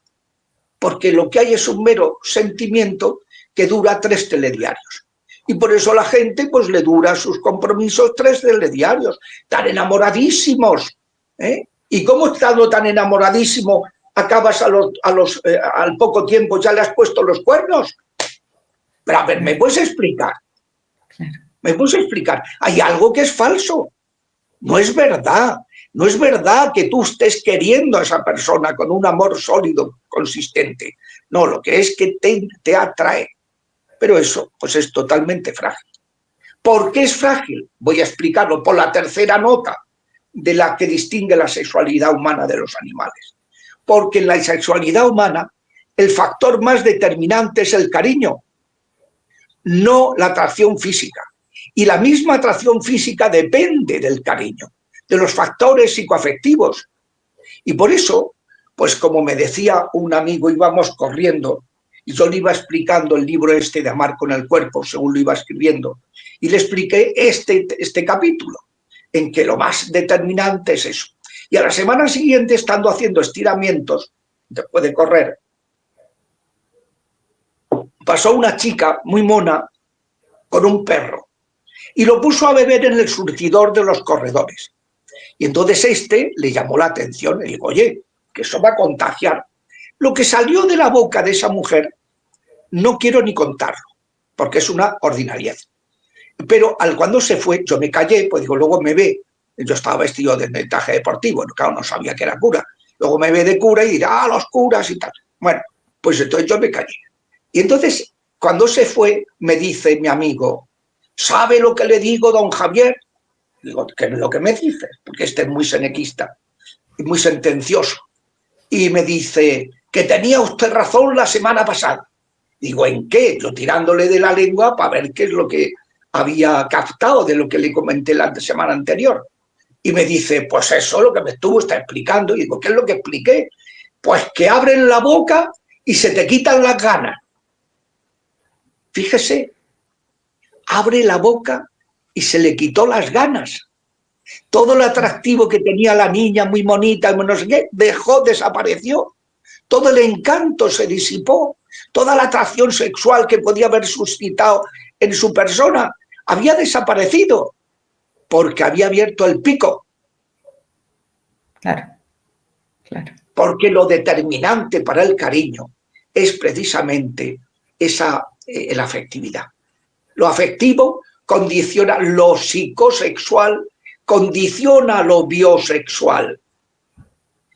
porque lo que hay es un mero sentimiento que dura 3 telediarios. Y por eso la gente pues le dura sus compromisos 3 telediarios, tan enamoradísimos, ¿eh? Y como estando tan enamoradísimo acabas al poco tiempo ya le has puesto los cuernos. Pero a ver, ¿me puedes explicar? Claro. ¿Me puedes explicar? Hay algo que es falso. No es verdad. No es verdad que tú estés queriendo a esa persona con un amor sólido, consistente. No, lo que es que te atrae. Pero eso pues es totalmente frágil. ¿Por qué es frágil? Voy a explicarlo por la tercera nota de la que distingue la sexualidad humana de los animales. Porque en la sexualidad humana el factor más determinante es el cariño, no la atracción física. Y la misma atracción física depende del cariño, de los factores psicoafectivos. Y por eso, pues como me decía un amigo, íbamos corriendo y yo le iba explicando el libro este de Amar con el cuerpo, según lo iba escribiendo, y le expliqué este capítulo, en que lo más determinante es eso. Y a la semana siguiente, estando haciendo estiramientos, después de correr, pasó una chica muy mona con un perro y lo puso a beber en el surtidor de los corredores. Y entonces le llamó la atención y dijo, oye, que eso va a contagiar. Lo que salió de la boca de esa mujer no quiero ni contarlo, porque es una ordinariedad. Pero cuando se fue, yo me callé, pues digo, luego me ve, yo estaba vestido de traje deportivo, claro, no sabía que era cura, luego me ve de cura y dirá, los curas y tal. Bueno, pues entonces yo me callé. Y entonces, cuando se fue, me dice mi amigo, ¿sabe lo que le digo, don Javier? Digo, ¿qué es lo que me dices? Porque este es muy senequista y muy sentencioso. Y me dice, que tenía usted razón la semana pasada. Digo, ¿en qué? Yo tirándole de la lengua para ver qué es lo que había captado de lo que le comenté la semana anterior. Y me dice, pues eso, lo que me estuvo está explicando. Y digo, ¿qué es lo que expliqué? Pues que abren la boca y se te quitan las ganas. Fíjese, abre la boca y se le quitó las ganas. Todo lo atractivo que tenía la niña, muy bonita, no sé qué, desapareció. Todo el encanto se disipó. Toda la atracción sexual que podía haber suscitado en su persona había desaparecido porque había abierto el pico. Claro, claro. Porque lo determinante para el cariño es precisamente la afectividad. Lo afectivo condiciona lo psicosexual, condiciona lo biosexual.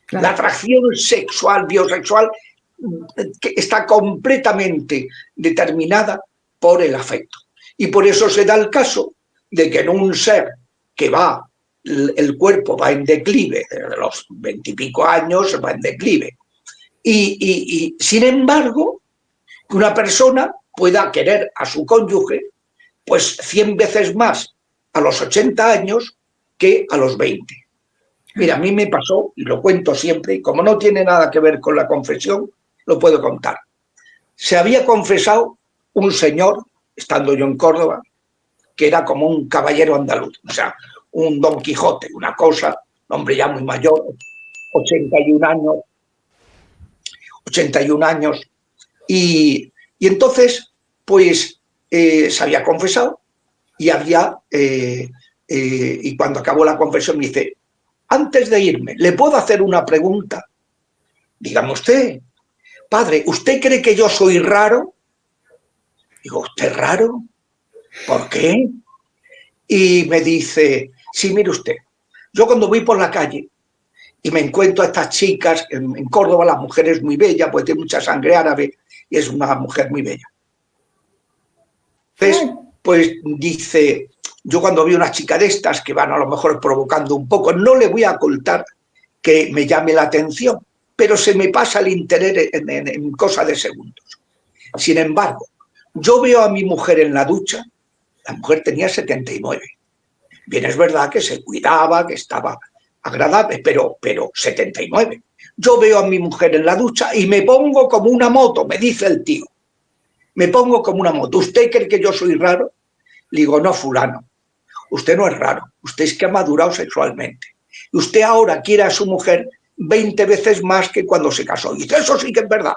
Claro. La atracción sexual, biosexual, que está completamente determinada por el afecto. Y por eso se da el caso de que en un ser que el cuerpo va en declive, desde los 20 y pico años va en declive, y sin embargo, que una persona pueda querer a su cónyuge pues 100 veces más a los 80 años que a los 20. Mira, a mí me pasó, y lo cuento siempre, y como no tiene nada que ver con la confesión, lo puedo contar. Se había confesado un señor, estando yo en Córdoba, que era como un caballero andaluz, o sea, un Don Quijote, una cosa, un hombre ya muy mayor, 81 años, 81 años, y entonces, pues, se había confesado y y cuando acabó la confesión me dice, antes de irme, ¿le puedo hacer una pregunta? Dígame usted, padre, ¿usted cree que yo soy raro? Digo, ¿usted es raro? ¿Por qué? Y me dice, sí, mire usted, yo cuando voy por la calle y me encuentro a estas chicas, en Córdoba la mujer es muy bella, pues tiene mucha sangre árabe y es una mujer muy bella. Entonces, pues dice, yo cuando veo una chica de estas que van a lo mejor provocando un poco, no le voy a ocultar que me llame la atención, pero se me pasa el interés en cosa de segundos. Sin embargo, yo veo a mi mujer en la ducha, la mujer tenía 79. Bien, es verdad que se cuidaba, que estaba agradable, pero 79. Yo veo a mi mujer en la ducha y me pongo como una moto, me dice el tío. Me pongo como una moto. ¿Usted cree que yo soy raro? Le digo, no, fulano, usted no es raro, usted es que ha madurado sexualmente. Y usted ahora quiere a su mujer 20 veces más que cuando se casó. Y dice, eso sí que es verdad.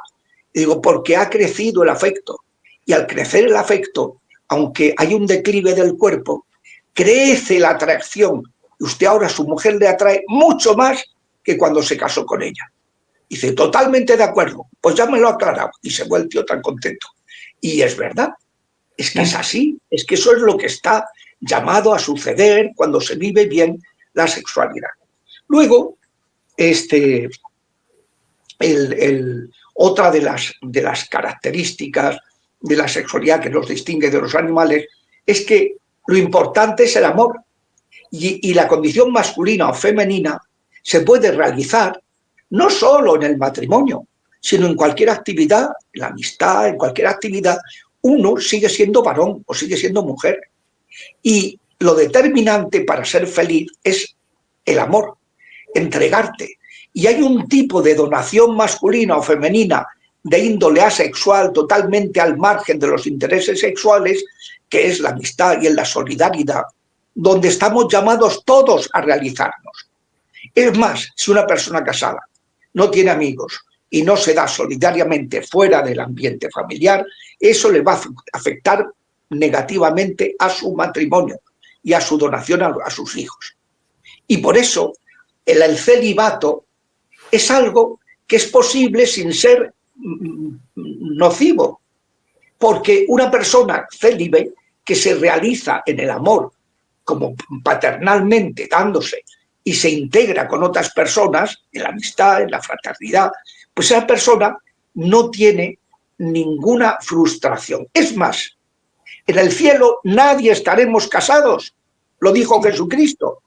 Y digo, porque ha crecido el afecto. Y al crecer el afecto, aunque hay un declive del cuerpo, crece la atracción. Y usted ahora a su mujer le atrae mucho más que cuando se casó con ella. Y dice, totalmente de acuerdo, pues ya me lo ha aclarado. Y se fue el tío tan contento. Y es verdad, es que es así, es que eso es lo que está llamado a suceder cuando se vive bien la sexualidad. Luego, otra de las características de la sexualidad que nos distingue de los animales es que Lo importante es el amor. Y la condición masculina o femenina se puede realizar no solo en el matrimonio, sino en cualquier actividad, en la amistad, en cualquier actividad. Uno sigue siendo varón o sigue siendo mujer. Y lo determinante para ser feliz es el amor, entregarte. Y hay un tipo de donación masculina o femenina de índole asexual, totalmente al margen de los intereses sexuales, que es la amistad y en la solidaridad, donde estamos llamados todos a realizarnos. Es más, si una persona casada no tiene amigos y no se da solidariamente fuera del ambiente familiar, eso le va a afectar negativamente a su matrimonio y a su donación a sus hijos. Y por eso el celibato es algo que es posible sin ser nocivo, porque una persona célibe que se realiza en el amor, como paternalmente dándose, y se integra con otras personas, en la amistad, en la fraternidad, pues esa persona no tiene ninguna frustración. Es más, en el cielo nadie estaremos casados, lo dijo Jesucristo,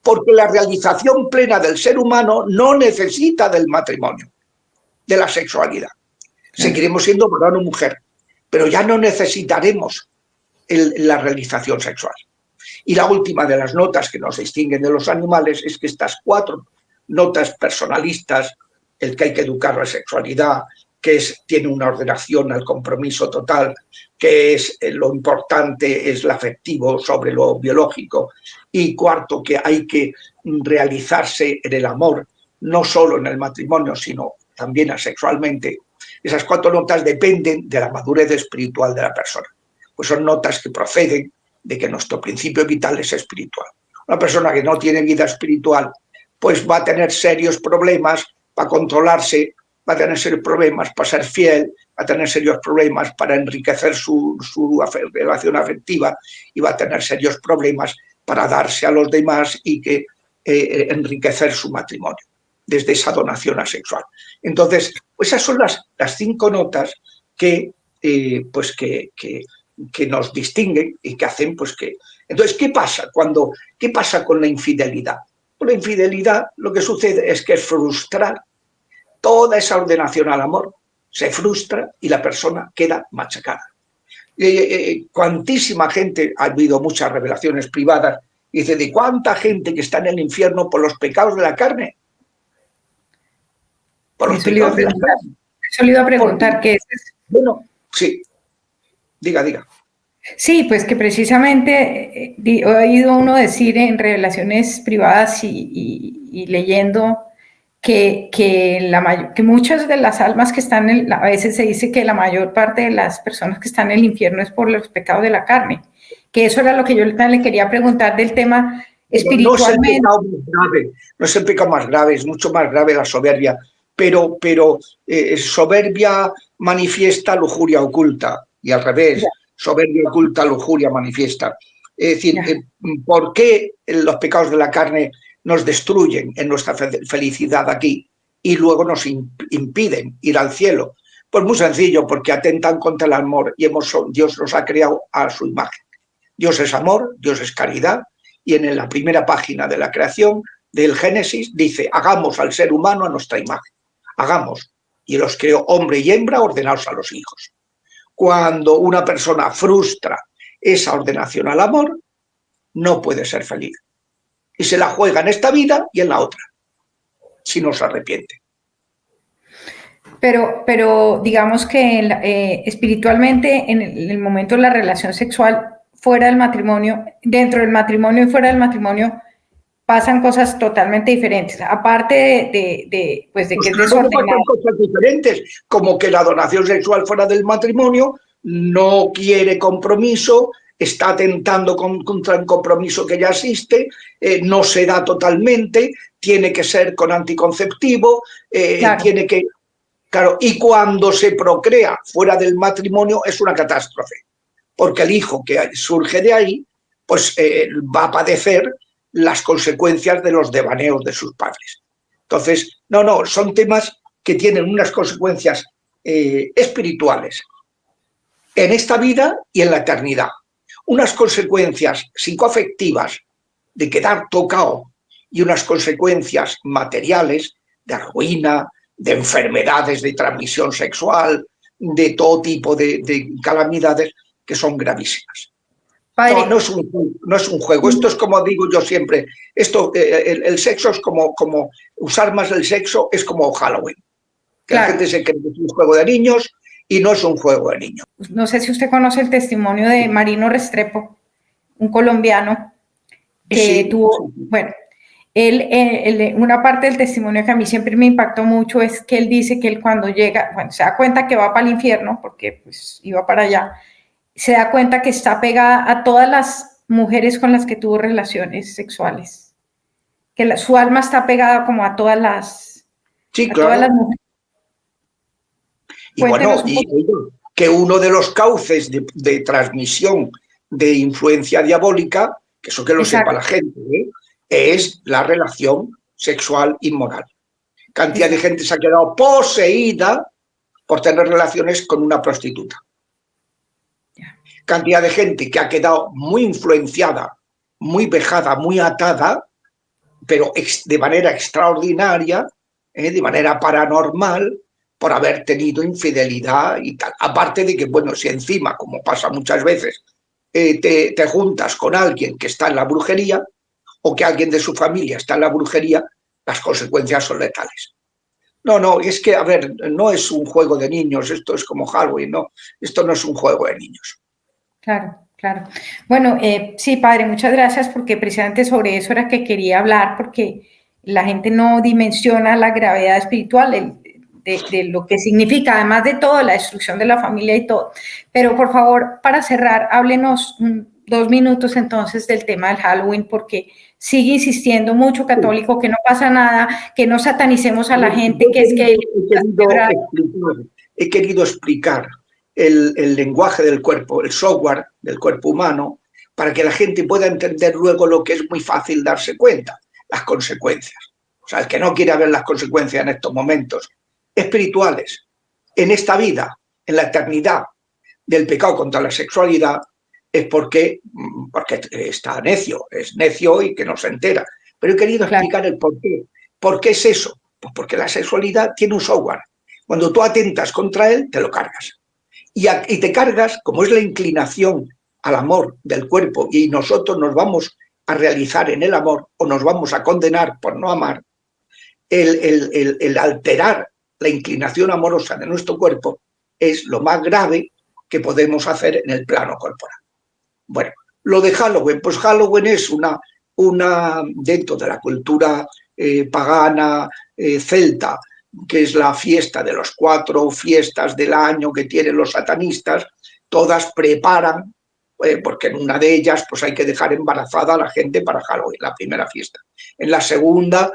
porque la realización plena del ser humano no necesita del matrimonio, de la sexualidad. Seguiremos siendo varón o mujer, pero ya no necesitaremos la realización sexual. Y la última de las notas que nos distinguen de los animales es que estas 4 notas personalistas, el que hay que educar la sexualidad, que tiene una ordenación al compromiso total, que es lo importante es lo afectivo sobre lo biológico, y cuarto, que hay que realizarse en el amor, no solo en el matrimonio, sino también asexualmente. Esas 4 notas dependen de la madurez espiritual de la persona. Pues son notas que proceden de que nuestro principio vital es espiritual. Una persona que no tiene vida espiritual, pues va a tener serios problemas para controlarse, va a tener serios problemas para ser fiel, va a tener serios problemas para enriquecer su relación afectiva y va a tener serios problemas para darse a los demás y que enriquecer su matrimonio desde esa donación asexual. Entonces, pues esas son las 5 notas que nos distinguen y que hacen pues que... Entonces, ¿qué pasa con la infidelidad? Con la infidelidad lo que sucede es que es frustrar toda esa ordenación al amor, se frustra y la persona queda machacada. Cuantísima gente, ha habido muchas revelaciones privadas, y dice, ¿de cuánta gente que está en el infierno por los pecados de la carne? Por los pecados de la carne. Eso le iba a preguntar, ¿qué es? Bueno, sí. Diga. Sí, pues que precisamente he oído uno decir en revelaciones privadas y leyendo que muchas de las almas que están a veces se dice que la mayor parte de las personas que están en el infierno es por los pecados de la carne, que eso era lo que yo le quería preguntar del tema espiritualmente. No es el pecado más grave, es mucho más grave la soberbia, pero soberbia manifiesta lujuria oculta y al revés, soberbia oculta, lujuria manifiesta. Es decir, ¿por qué los pecados de la carne nos destruyen en nuestra felicidad aquí y luego nos impiden ir al cielo? Pues muy sencillo, porque atentan contra el amor y Dios nos ha creado a su imagen. Dios es amor, Dios es caridad, y en la primera página de la creación del Génesis dice, hagamos al ser humano a nuestra imagen. Hagamos, y los creó hombre y hembra ordenados a los hijos. Cuando una persona frustra esa ordenación al amor, no puede ser feliz. Y se la juega en esta vida y en la otra, si no se arrepiente. Pero digamos que espiritualmente, en el momento de la relación sexual, fuera del matrimonio, dentro del matrimonio y fuera del matrimonio, pasan cosas totalmente diferentes, aparte de que es desordenado. Pasan cosas diferentes, como que la donación sexual fuera del matrimonio no quiere compromiso, está atentando contra el compromiso que ya existe, no se da totalmente, tiene que ser con anticonceptivo, claro. Tiene que... Claro, y cuando se procrea fuera del matrimonio es una catástrofe, porque el hijo que surge de ahí pues va a padecer las consecuencias de los devaneos de sus padres. Entonces, son temas que tienen unas consecuencias espirituales en esta vida y en la eternidad. unas consecuencias psicoafectivas de quedar tocado y unas consecuencias materiales de ruina, de enfermedades de transmisión sexual, de todo tipo de calamidades que son gravísimas. Padre, No es un juego. Esto es como digo yo siempre. El sexo es como usar más el sexo es como Halloween. Que claro, la gente se cree que es un juego de niños y no es un juego de niños. no sé si usted conoce el testimonio de Marino Restrepo, un colombiano que Sí, tuvo, bueno, una parte del testimonio que a mí siempre me impactó mucho es que él dice que él cuando llega, bueno, se da cuenta que va para el infierno, porque pues iba para allá, se da cuenta que está pegada a todas las mujeres con las que tuvo relaciones sexuales, que su alma está pegada como sí, a todas las claro. mujeres. Y bueno, Cuéntenos un poco. que uno de los cauces de transmisión de influencia diabólica, que eso que lo sepa Exacto, la gente, es la relación sexual inmoral. Cantidad de exacto. gente se ha quedado poseída por tener relaciones con una prostituta. Cantidad de gente que ha quedado muy influenciada, muy vejada, muy atada, pero de manera extraordinaria, de manera paranormal, por haber tenido infidelidad y tal. Aparte de que, bueno, si encima, como pasa muchas veces, te juntas con alguien que está en la brujería o que alguien de su familia está en la brujería, las consecuencias son letales. No, es que, a ver, no es un juego de niños, esto es como Halloween, no, esto no es un juego de niños. Claro, claro. Bueno, sí, padre, muchas gracias porque precisamente sobre eso era que quería hablar, porque la gente no dimensiona la gravedad espiritual de lo que significa, además de todo, la destrucción de la familia y todo. Pero por favor, para cerrar, háblenos 2 minutos entonces del tema del Halloween, porque sigue insistiendo mucho católico que no pasa nada, que no satanicemos a la gente, que es que... He querido explicar el lenguaje del cuerpo, el software del cuerpo humano, para que la gente pueda entender luego lo que es muy fácil darse cuenta, las consecuencias. O sea, el que no quiere ver las consecuencias en estos momentos espirituales, en esta vida, en la eternidad del pecado contra la sexualidad, es porque está necio, es necio y que no se entera. Pero he querido Claro, explicar el por qué. ¿Por qué es eso? Pues porque la sexualidad tiene un software. Cuando tú atentas contra él, te lo cargas. Y te cargas, como es la inclinación al amor del cuerpo y nosotros nos vamos a realizar en el amor o nos vamos a condenar por no amar, el alterar la inclinación amorosa de nuestro cuerpo es lo más grave que podemos hacer en el plano corporal. Bueno, lo de Halloween, pues Halloween es una dentro de la cultura pagana celta, que es la fiesta de las 4 fiestas del año que tienen los satanistas, todas preparan, porque en una de ellas pues hay que dejar embarazada a la gente para Halloween, la primera fiesta. En la segunda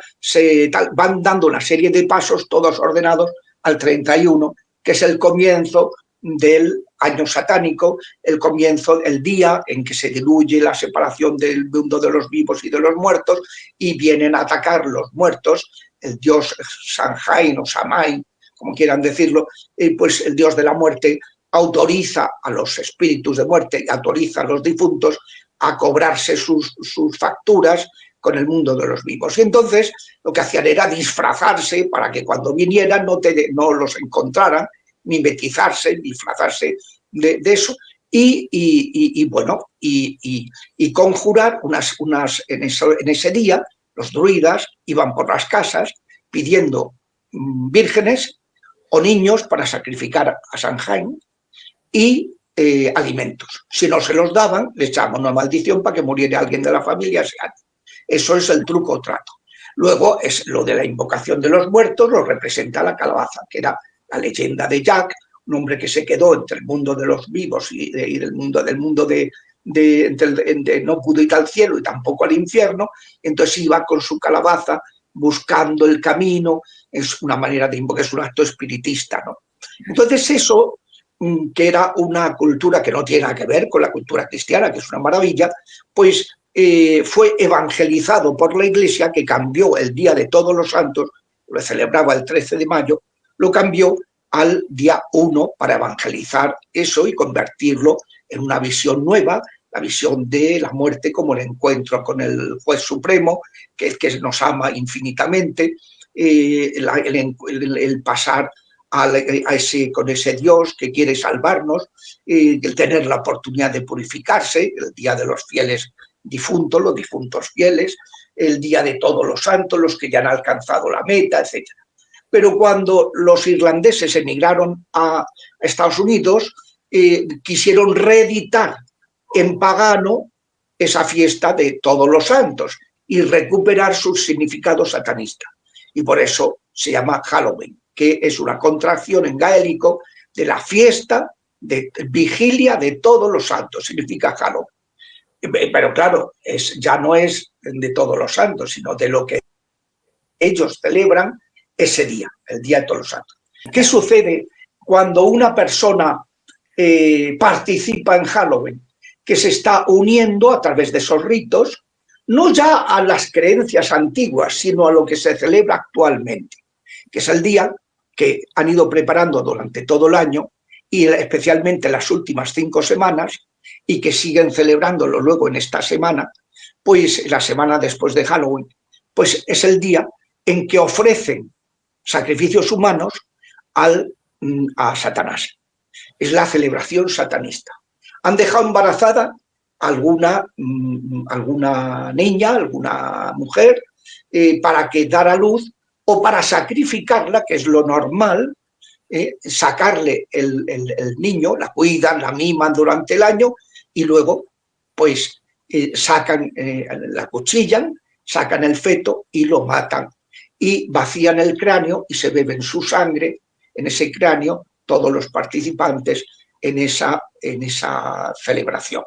van dando una serie de pasos, todos ordenados al 31, que es el comienzo del año satánico, el comienzo, el día en que se diluye la separación del mundo de los vivos y de los muertos y vienen a atacar los muertos, el dios Samhain o Samain, como quieran decirlo, pues el dios de la muerte autoriza a los espíritus de muerte y autoriza a los difuntos a cobrarse sus facturas con el mundo de los vivos. Y entonces lo que hacían era disfrazarse para que cuando vinieran no los encontraran, mimetizarse, disfrazarse de eso y conjurar en ese día. Los druidas iban por las casas pidiendo vírgenes o niños para sacrificar a Samhain y alimentos. Si no se los daban, le echaban una maldición para que muriera alguien de la familia ese año. Eso es el truco o trato. Luego es lo de la invocación de los muertos, lo representa la calabaza, que era la leyenda de Jack, un hombre que se quedó entre el mundo de los vivos y del mundo no pudo ir al cielo y tampoco al infierno, entonces iba con su calabaza buscando el camino, es una manera de invocar, es un acto espiritista, ¿no? Entonces eso, que era una cultura que no tiene nada que ver con la cultura cristiana, que es una maravilla, pues fue evangelizado por la Iglesia, que cambió el Día de Todos los Santos, lo celebraba el 13 de mayo, lo cambió al día 1 para evangelizar eso y convertirlo en una visión nueva la visión de la muerte como el encuentro con el juez supremo, que nos ama infinitamente, el pasar con ese Dios que quiere salvarnos, el tener la oportunidad de purificarse, el día de los fieles difuntos, los difuntos fieles, el día de todos los santos, los que ya han alcanzado la meta, etc. Pero cuando los irlandeses emigraron a Estados Unidos, quisieron reeditar en pagano esa fiesta de todos los santos y recuperar su significado satanista. Y por eso se llama Halloween, que es una contracción en gaélico de la fiesta de vigilia de todos los santos, significa Halloween. Pero claro, ya no es de todos los santos, sino de lo que ellos celebran ese día, el Día de Todos los Santos. ¿Qué sucede cuando una persona participa en Halloween? Que se está uniendo a través de esos ritos, no ya a las creencias antiguas, sino a lo que se celebra actualmente, que es el día que han ido preparando durante todo el año y especialmente las últimas 5 semanas, y que siguen celebrándolo luego en esta semana, pues la semana después de Halloween, pues es el día en que ofrecen sacrificios humanos a Satanás. Es la celebración satanista. Han dejado embarazada alguna niña, alguna mujer, para que dar a luz o para sacrificarla, que es lo normal, sacarle el niño, la cuidan, la miman durante el año y luego pues la cuchillan, sacan el feto y lo matan y vacían el cráneo y se beben su sangre en ese cráneo todos los participantes en esa celebración.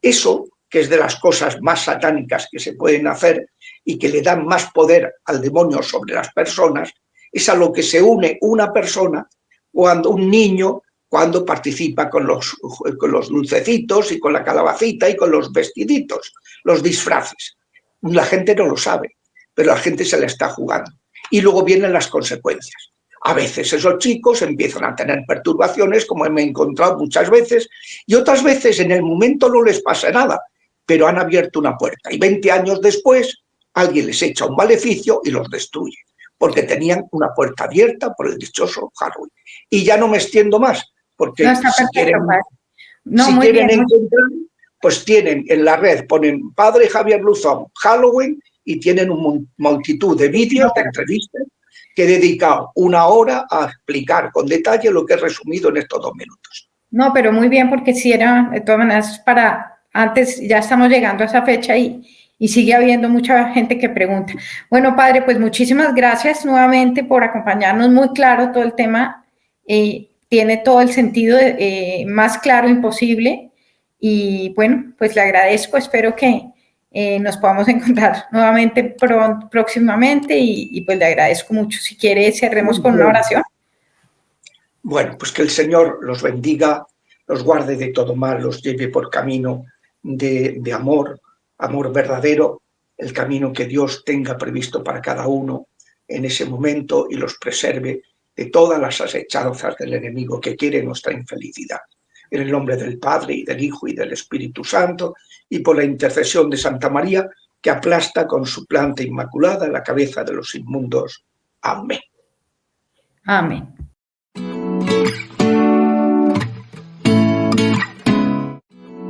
Eso, que es de las cosas más satánicas que se pueden hacer y que le dan más poder al demonio sobre las personas, es a lo que se une una persona, un niño, cuando participa con los dulcecitos y con la calabacita y con los vestiditos, los disfraces. La gente no lo sabe, pero la gente se la está jugando. Y luego vienen las consecuencias. A veces esos chicos empiezan a tener perturbaciones, como me he encontrado muchas veces, y otras veces en el momento no les pasa nada, pero han abierto una puerta. Y 20 años después alguien les echa un maleficio y los destruye, porque tenían una puerta abierta por el dichoso Halloween. Y ya no me extiendo más, porque no, está perfecto, si quieren encontrar, pues tienen en la red, ponen Padre Javier Luzón, Halloween, y tienen una multitud de vídeos, de entrevistas, que he dedicado 1 hora a explicar con detalle lo que he resumido en estos 2 minutos. No, pero muy bien, porque si era, de todas maneras, antes ya estamos llegando a esa fecha y sigue habiendo mucha gente que pregunta. Bueno, padre, pues muchísimas gracias nuevamente por acompañarnos, muy claro todo el tema, tiene todo el sentido más claro imposible y bueno, pues le agradezco, espero que nos podamos encontrar nuevamente próximamente y pues le agradezco mucho. Si quiere, cerremos con una oración. Bueno, pues que el Señor los bendiga, los guarde de todo mal, los lleve por camino de amor, amor verdadero, el camino que Dios tenga previsto para cada uno en ese momento y los preserve de todas las asechanzas del enemigo que quiere nuestra infelicidad. En el nombre del Padre, y del Hijo, y del Espíritu Santo, y por la intercesión de Santa María, que aplasta con su planta inmaculada la cabeza de los inmundos. Amén. Amén.